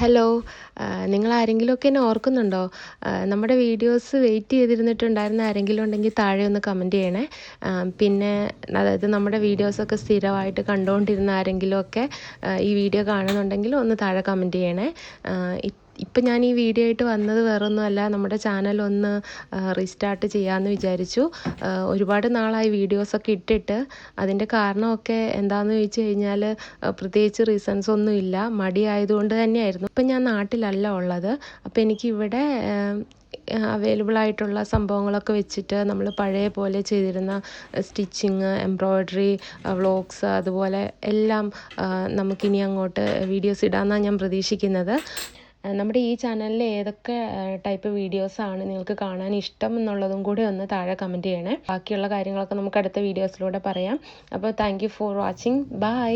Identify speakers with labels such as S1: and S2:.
S1: Hello, നിങ്ങളാരെങ്കിലുമൊക്കെ എന്നെ ഓർക്കുന്നുണ്ടോ? നമ്മുടെ വീഡിയോസ് വെയിറ്റ് ചെയ്തിരുന്നിട്ടുണ്ടായിരുന്ന ആരെങ്കിലും ഉണ്ടെങ്കിൽ താഴെ ഒന്ന് കമൻറ്റ് ചെയ്യണേ. പിന്നെ അതായത് നമ്മുടെ വീഡിയോസൊക്കെ സ്ഥിരമായിട്ട് കണ്ടുകൊണ്ടിരുന്ന ആരെങ്കിലുമൊക്കെ ഈ വീഡിയോ കാണുന്നുണ്ടെങ്കിൽ ഒന്ന് താഴെ കമൻറ്റ് ചെയ്യണേ. ഇപ്പം ഞാൻ ഈ വീഡിയോ ആയിട്ട് വന്നത് വേറൊന്നുമല്ല, നമ്മുടെ ചാനൽ ഒന്ന് റീസ്റ്റാർട്ട് ചെയ്യാമെന്ന് വിചാരിച്ചു. ഒരുപാട് നാളായി വീഡിയോസൊക്കെ ഇട്ടിട്ട്. അതിൻ്റെ കാരണമൊക്കെ എന്താണെന്ന് ചോദിച്ചു കഴിഞ്ഞാൽ പ്രത്യേകിച്ച് റീസൺസ് ഒന്നും ഇല്ല, മടി ആയതുകൊണ്ട് തന്നെയായിരുന്നു. ഇപ്പം ഞാൻ നാട്ടിലല്ല ഉള്ളത്. അപ്പോൾ എനിക്കിവിടെ അവൈലബിൾ ആയിട്ടുള്ള സംഭവങ്ങളൊക്കെ വെച്ചിട്ട് നമ്മൾ പഴയ പോലെ ചെയ്തിരുന്ന സ്റ്റിച്ചിങ്, എംബ്രോയ്ഡറി, വ്ളോഗ്സ്, അതുപോലെ എല്ലാം നമുക്കിനി അങ്ങോട്ട് വീഡിയോസ് ഇടാമെന്നാണ് ഞാൻ പ്രതീക്ഷിക്കുന്നത്. നമ്മുടെ ഈ ചാനലിൽ ഏതൊക്കെ ടൈപ്പ് വീഡിയോസാണ് നിങ്ങൾക്ക് കാണാൻ ഇഷ്ടം എന്നുള്ളതും കൂടി ഒന്ന് താഴെ കമൻറ്റ് ചെയ്യണേ. ബാക്കിയുള്ള കാര്യങ്ങളൊക്കെ നമുക്ക് അടുത്ത വീഡിയോസിലൂടെ പറയാം. അപ്പോൾ thank you for watching. By.